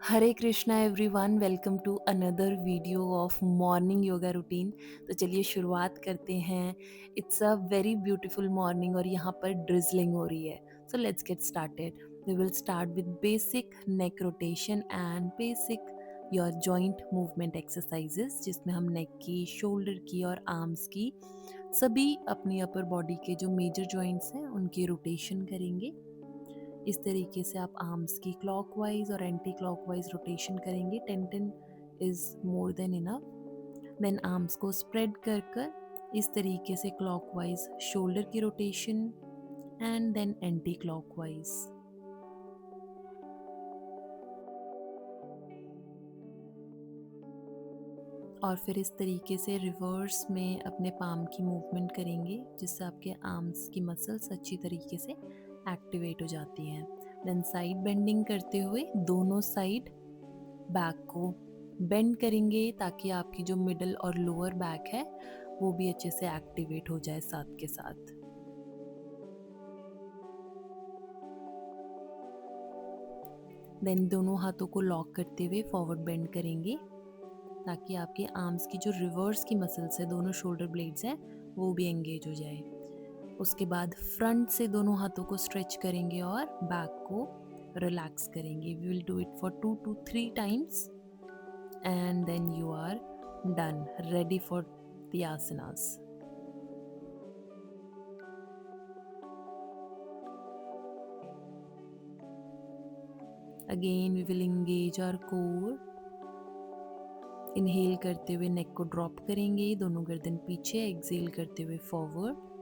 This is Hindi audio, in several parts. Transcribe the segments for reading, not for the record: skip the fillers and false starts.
Hare Krishna everyone, welcome to another video of morning yoga routine. तो चलिए शुरुआत करते हैं। It's a very beautiful morning और यहाँ पर ड्रिजलिंग हो रही है। So let's get started. We will start with basic neck rotation and basic your joint movement exercises, जिसमें हम नेक की, शोल्डर की और आर्म्स की सभी अपनी अपर बॉडी के जो मेजर जॉइंट्स हैं उनकी रोटेशन करेंगे। इस तरीके से आप आर्म्स की क्लॉकवाइज और एंटी क्लॉकवाइज रोटेशन करेंगे। 10 is more than enough. Then arms को स्प्रेड कर कर इस तरीके से क्लॉकवाइज शोल्डर की rotation and then anti clockwise. और फिर इस तरीके से रिवर्स में अपने पाम की मूवमेंट करेंगे, जिससे आपके आर्म्स की मसल्स अच्छी तरीके से एक्टिवेट हो जाती हैं। देन साइड बेंडिंग करते हुए दोनों साइड बैक को बेंड करेंगे, ताकि आपकी जो मिडल और लोअर बैक है वो भी अच्छे से एक्टिवेट हो जाए साथ के साथ। देन दोनों हाथों को लॉक करते हुए फॉरवर्ड बेंड करेंगे, ताकि आपके आर्म्स की जो रिवर्स की मसल्स है, दोनों शोल्डर ब्लेड्स हैं, वो भी एंगेज हो जाए। उसके बाद फ्रंट से दोनों हाथों को स्ट्रेच करेंगे और बैक को रिलैक्स करेंगे। We will do it for 2 to 3 times and then you are done, ready for the asanas. Again we will engage our core. Inhale करते हुए नेक को ड्रॉप करेंगे, दोनों गर्दन पीछे, एक्सेल करते हुए फॉरवर्ड।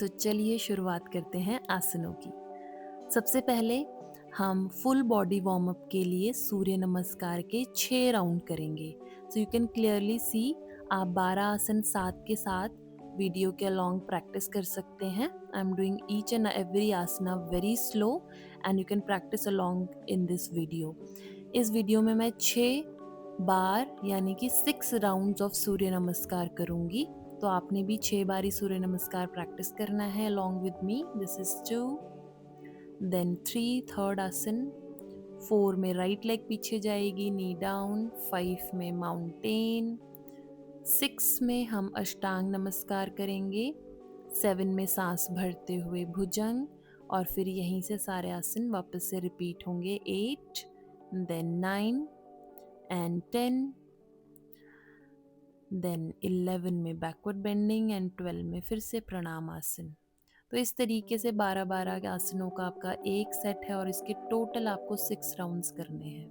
तो चलिए शुरुआत करते हैं आसनों की। सबसे पहले हम फुल बॉडी वार्म अप के लिए सूर्य नमस्कार के 6 राउंड करेंगे। So you can clearly see, आप 12 आसन साथ के साथ वीडियो के अलॉन्ग प्रैक्टिस कर सकते हैं। I am doing each and every asana very slow and you can practice along in this video. इस वीडियो में मैं 6 बार यानी कि 6 राउंड्स ऑफ सूर्य नमस्कार करूंगी। तो आपने भी 6 बार ही सूर्य नमस्कार प्रैक्टिस करना है along with me. This is 2, then 3 third आसन, 4 में राइट लेग पीछे जाएगी, नी डाउन, 5 में माउंटेन, 6 में हम अष्टांग नमस्कार करेंगे, 7 में सांस भरते हुए भुजंग, और फिर यहीं से सारे आसन वापस से रिपीट होंगे। 8, देन 9 एंड 10, देन 11 में बैकवर्ड बेंडिंग एंड 12 में फिर से प्रणाम आसन। तो इस तरीके से 12-12 आसनों का आपका एक सेट है और इसके टोटल आपको 6 राउंड्स करने हैं।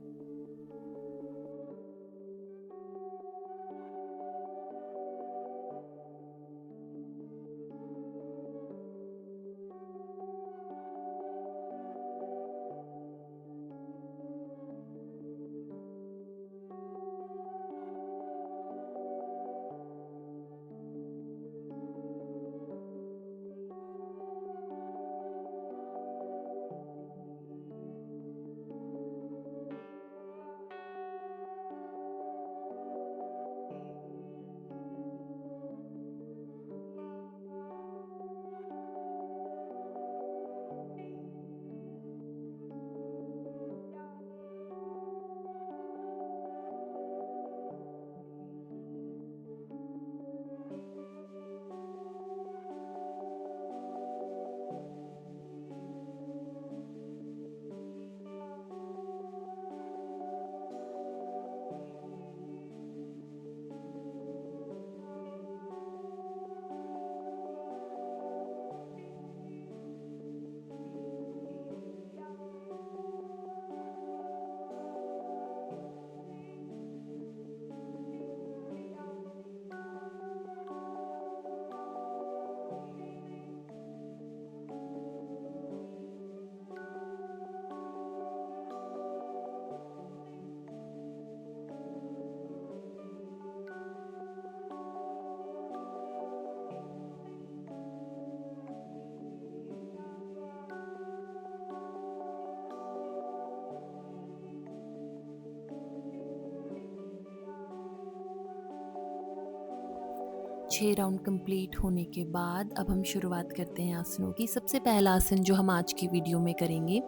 6 राउंड कंप्लीट होने के बाद अब हम शुरुआत करते हैं आसनों की। सबसे पहला आसन जो हम आज की वीडियो में करेंगे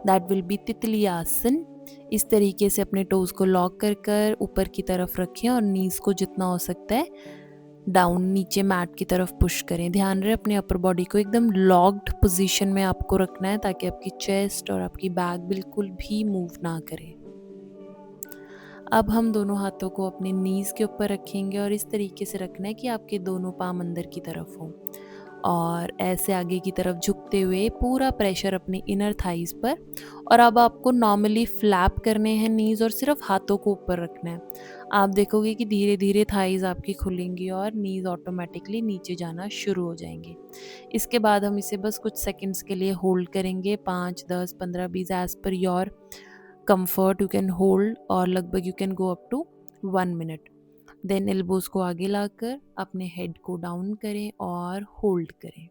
दैट विल बी तितली आसन। इस तरीके से अपने टोज़ को लॉक कर कर ऊपर की तरफ रखें और नीज़ को जितना हो सकता है डाउन नीचे मैट की तरफ पुश करें। ध्यान रहे अपने अपर बॉडी को एकदम लॉक्ड पोजीशन में आपको रखना है ताकि आपकी चेस्ट और आपकी बैक बिल्कुल भी मूव ना करे। अब हम दोनों हाथों को अपने नीज़ के ऊपर रखेंगे और इस तरीके से रखना है कि आपके दोनों पाँव अंदर की तरफ हों और ऐसे आगे की तरफ झुकते हुए पूरा प्रेशर अपने इनर थाइज़ पर। और अब आपको नॉर्मली फ्लैप करने हैं नीज़ और सिर्फ हाथों को ऊपर रखना है। आप देखोगे कि धीरे धीरे थाइज़ आपकी खुलेंगी और नीज़ ऑटोमेटिकली नीचे जाना शुरू हो जाएंगे। इसके बाद हम इसे बस कुछ सेकंड्स के लिए होल्ड करेंगे, 5, 10, 15, 20 as per your comfort you can hold और लगभग you can go up to 1 minute. Then elbows को आगे लाकर अपने हेड को डाउन करें और होल्ड करें।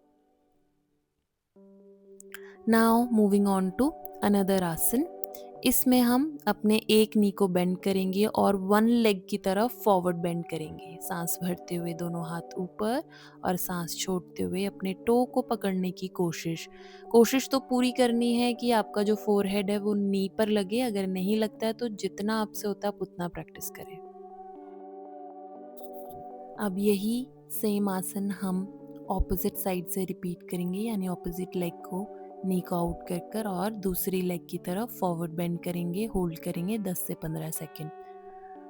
Now moving on to another आसन। इसमें हम अपने एक नी को बेंड करेंगे और वन लेग की तरफ फॉरवर्ड बेंड करेंगे, सांस भरते हुए दोनों हाथ ऊपर और सांस छोड़ते हुए अपने टो को पकड़ने की कोशिश तो पूरी करनी है कि आपका जो फोरहेड है वो नी पर लगे। अगर नहीं लगता है तो जितना आपसे होता है आप उतना प्रैक्टिस करें। अब यही सेम आसन हम ऑपोजिट साइड से रिपीट करेंगे, यानी ऑपोजिट लेग को नी को आउट कर कर और दूसरी लेग की तरफ फॉरवर्ड बेंड करेंगे, होल्ड करेंगे 10 से 15 सेकेंड।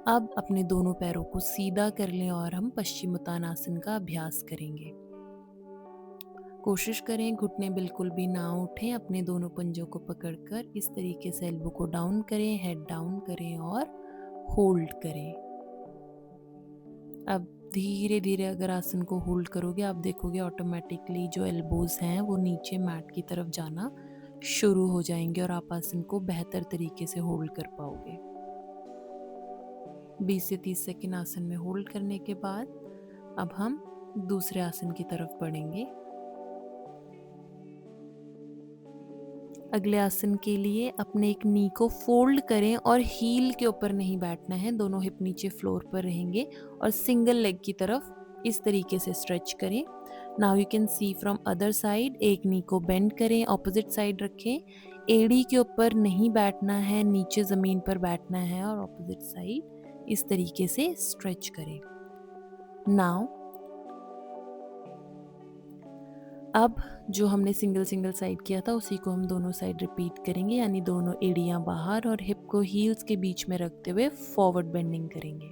अब अपने दोनों पैरों को सीधा कर लें और हम पश्चिमोत्तानासन का अभ्यास करेंगे। कोशिश करें घुटने बिल्कुल भी ना उठें, अपने दोनों पंजों को पकड़कर इस तरीके से एल्बो को डाउन करें, हेड डाउन करें और होल्ड करें। अब धीरे धीरे अगर आसन को होल्ड करोगे आप देखोगे ऑटोमेटिकली जो एल्बोज हैं वो नीचे मैट की तरफ जाना शुरू हो जाएंगे और आप आसन को बेहतर तरीके से होल्ड कर पाओगे। 20 से 30 सेकेंड आसन में होल्ड करने के बाद अब हम दूसरे आसन की तरफ बढ़ेंगे। अगले आसन के लिए अपने एक नी को फोल्ड करें और हील के ऊपर नहीं बैठना है, दोनों हिप नीचे फ्लोर पर रहेंगे और सिंगल लेग की तरफ इस तरीके से स्ट्रेच करें। Now you can see from other side, एक नी को बेंड करें, ऑपोजिट साइड रखें, एड़ी के ऊपर नहीं बैठना है, नीचे ज़मीन पर बैठना है और ऑपोजिट साइड इस तरीके से स्ट्रेच करें। नाउ अब जो हमने सिंगल साइड किया था उसी को हम दोनों साइड रिपीट करेंगे, यानी दोनों एड़ियां बाहर और हिप को हील्स के बीच में रखते हुए फॉरवर्ड बेंडिंग करेंगे।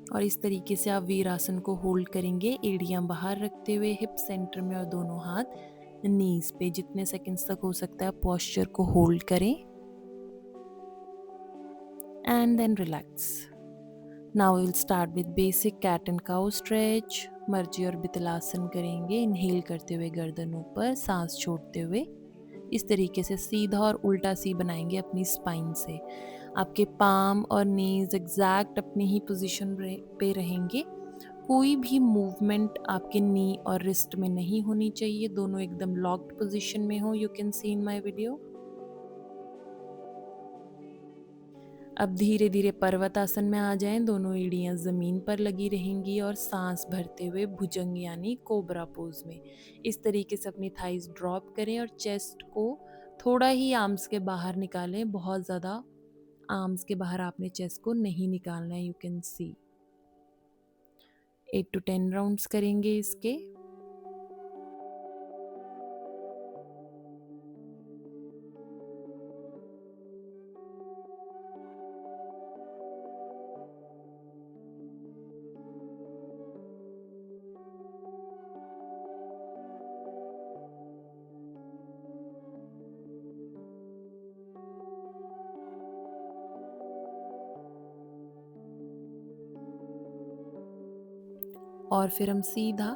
और इस तरीके से आप वीरासन को होल्ड करेंगे, एड़ियां बाहर रखते हुए हिप सेंटर में और दोनों हाथ नीज पे। जितने सेकंड्स तक हो सकता है पोस्चर को होल्ड करें and then relax. Now we'll start with basic cat and cow stretch। मर्जी और बितलासन करेंगे, इनहेल करते हुए गर्दन ऊपर, सांस छोड़ते हुए इस तरीके से सीधा और उल्टा सी बनाएंगे अपनी स्पाइन से। आपके पाम और नीज एग्जैक्ट अपनी ही पोजीशन पे रहेंगे, कोई भी मूवमेंट आपके नी और रिस्ट में नहीं होनी चाहिए, दोनों एकदम लॉक्ड पोजीशन में हो। You can see in my video. अब धीरे धीरे पर्वत आसन में आ जाएं, दोनों एड़ियां ज़मीन पर लगी रहेंगी और सांस भरते हुए भुजंग यानी कोबरा पोज में इस तरीके से अपनी थाइज ड्रॉप करें और चेस्ट को थोड़ा ही आर्म्स के बाहर निकालें, बहुत ज़्यादा आर्म्स के बाहर आपने चेस्ट को नहीं निकालना है। You can see 8 to 10 rounds करेंगे इसके। और फिर हम सीधा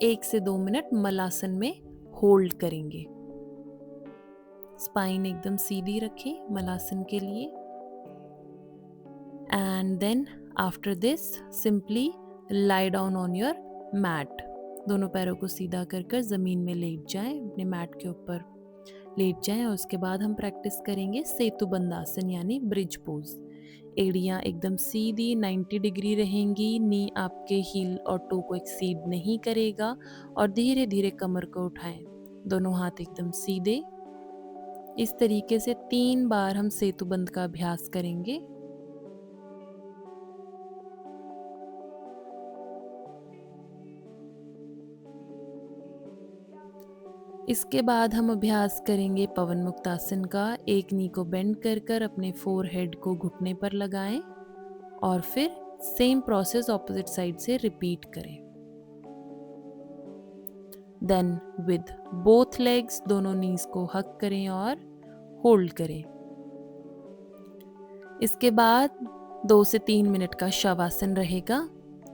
1 से 2 मिनट मलासन में होल्ड करेंगे। स्पाइन एकदम सीधी रखें मलासन के लिए and then after this simply lie down on your mat. दोनों पैरों को सीधा कर कर ज़मीन में लेट जाएं, अपने मैट के ऊपर लेट जाएं और उसके बाद हम प्रैक्टिस करेंगे सेतु बंदासन यानी ब्रिज पोज। एड़ियाँ एकदम सीधी 90 डिग्री रहेंगी, नी आपके हील और टो को एक्सीड नहीं करेगा और धीरे धीरे कमर को उठाएं, दोनों हाथ एकदम सीधे। इस तरीके से 3 बार हम सेतुबंद का अभ्यास करेंगे। इसके बाद हम अभ्यास करेंगे पवन मुक्तासन का। एक नी को बेंड कर कर अपने फोरहेड को घुटने पर लगाएं और फिर सेम प्रोसेस ऑपोजिट साइड से रिपीट करें। देन विद बोथ लेग्स दोनों नीज को हक करें और होल्ड करें। इसके बाद 2 से 3 मिनट का शवासन रहेगा,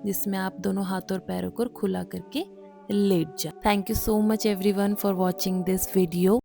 जिसमें आप दोनों हाथ और पैरों को खुला करके लेट जाए। Thank you so much everyone for watching this video.